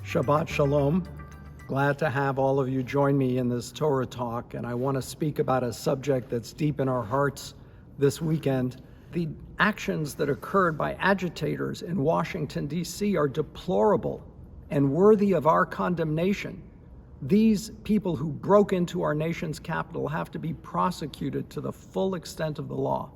Shabbat Shalom. Glad to have all of you join me in this Torah talk, and I want to speak about a subject that's deep in our hearts this weekend. The actions that occurred by agitators in Washington, D.C. are deplorable and worthy of our condemnation. These people who broke into our nation's capital have to be prosecuted to the full extent of the law.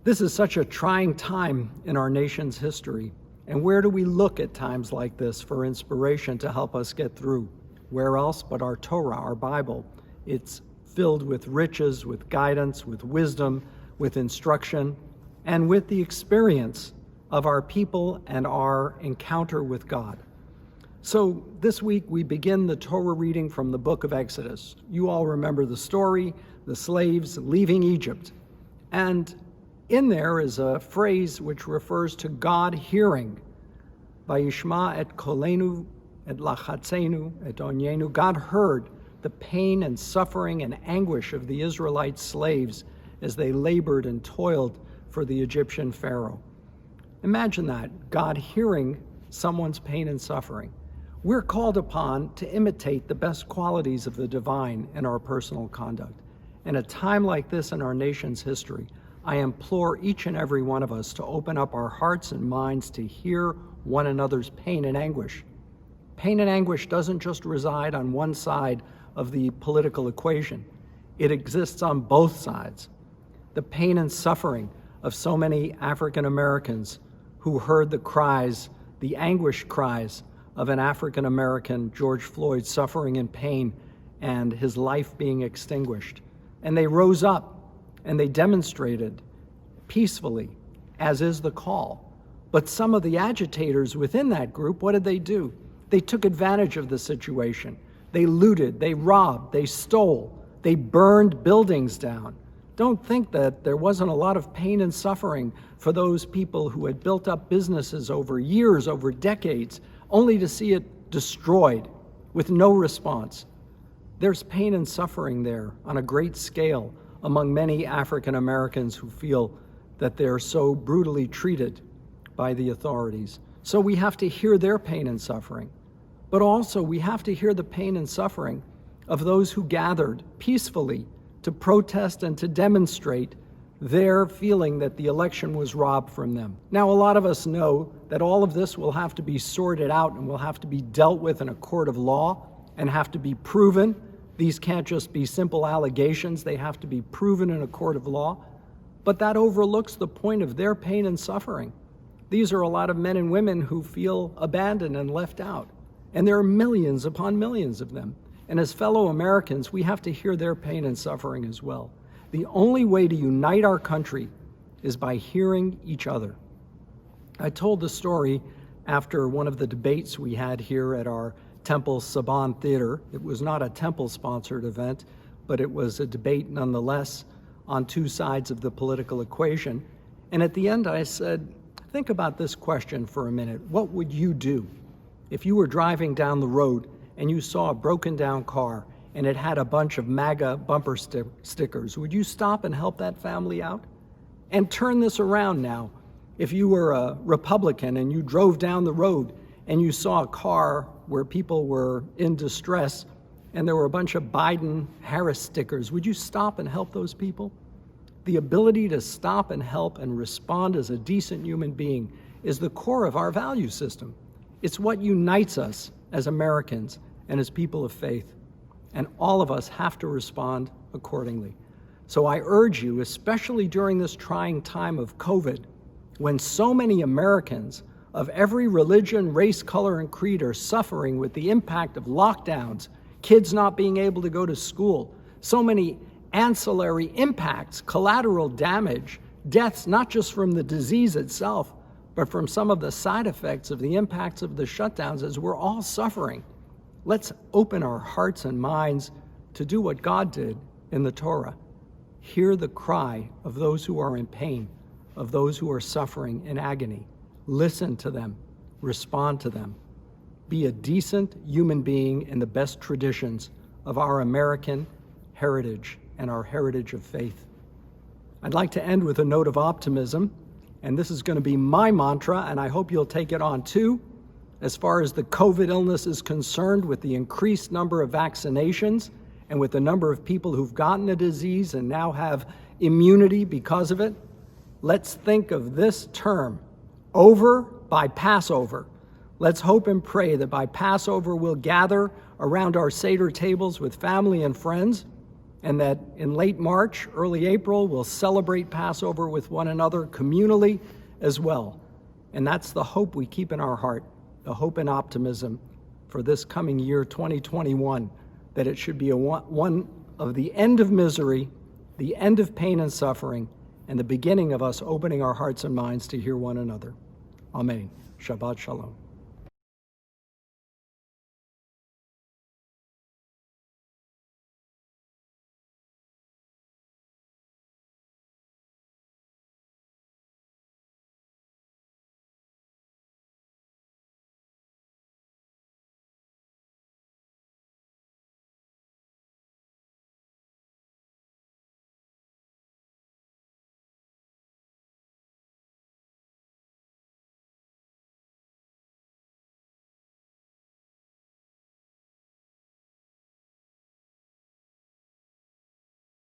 This is such a trying time in our nation's history. And where do we look at times like this for inspiration to help us get through? Where else but our Torah, our Bible? It's filled with riches, with guidance, with wisdom, with instruction, and with the experience of our people and our encounter with God. So this week we begin the Torah reading from the book of Exodus. You all remember the story, the slaves leaving Egypt. And in there is a phrase which refers to God hearing. Vayishma et kolenu et lachatzenu et onyenu. God heard the pain and suffering and anguish of the Israelite slaves as they labored and toiled for the Egyptian Pharaoh. Imagine that, God hearing someone's pain and suffering. We're called upon to imitate the best qualities of the divine in our personal conduct. In a time like this in our nation's history, I implore each and every one of us to open up our hearts and minds to hear one another's pain and anguish. Pain and anguish doesn't just reside on one side of the political equation. It exists on both sides. The pain and suffering of so many African Americans who heard the cries, the anguish cries of an African American, George Floyd, suffering in pain and his life being extinguished. And they rose up and they demonstrated peacefully, as is the call. But some of the agitators within that group, what did they do? They took advantage of the situation. They looted, they robbed, they stole, they burned buildings down. Don't think that there wasn't a lot of pain and suffering for those people who had built up businesses over years, over decades, only to see it destroyed with no response. There's pain and suffering there on a great scale among many African Americans who feel that they're so brutally treated by the authorities. So we have to hear their pain and suffering. But also we have to hear the pain and suffering of those who gathered peacefully to protest and to demonstrate their feeling that the election was robbed from them. Now, a lot of us know that all of this will have to be sorted out and will have to be dealt with in a court of law and have to be proven. These can't just be simple allegations. They have to be proven in a court of law. But that overlooks the point of their pain and suffering. These are a lot of men and women who feel abandoned and left out. And there are millions upon millions of them. And as fellow Americans, we have to hear their pain and suffering as well. The only way to unite our country is by hearing each other. I told the story after one of the debates we had here at our Temple Saban Theater. It was not a Temple-sponsored event, but it was a debate nonetheless on two sides of the political equation. And at the end I said, think about this question for a minute. What would you do if you were driving down the road and you saw a broken down car and it had a bunch of MAGA bumper stickers? Would you stop and help that family out? And turn this around now. If you were a Republican and you drove down the road and you saw a car where people were in distress and there were a bunch of Biden-Harris stickers, would you stop and help those people? The ability to stop and help and respond as a decent human being is the core of our value system. It's what unites us as Americans and as people of faith. And all of us have to respond accordingly. So I urge you, especially during this trying time of COVID, when so many Americans of every religion, race, color, and creed are suffering with the impact of lockdowns, kids not being able to go to school, so many ancillary impacts, collateral damage, deaths, not just from the disease itself, but from some of the side effects of the impacts of the shutdowns as we're all suffering. Let's open our hearts and minds to do what God did in the Torah. Hear the cry of those who are in pain, of those who are suffering in agony. Listen to them, respond to them. Be a decent human being in the best traditions of our American heritage and our heritage of faith. I'd like to end with a note of optimism, and this is going to be my mantra, and I hope you'll take it on too. as far as the COVID illness is concerned, with the increased number of vaccinations and with the number of people who've gotten the disease and now have immunity because of it. Let's think of this term, over by Passover. Let's hope and pray that by Passover we'll gather around our Seder tables with family and friends, and that in late March, early April, we'll celebrate Passover with one another communally as well. And that's the hope we keep in our heart, the hope and optimism for this coming year, 2021, that it should be one of the end of misery, the end of pain and suffering, and the beginning of us opening our hearts and minds to hear one another. Amen. Shabbat Shalom.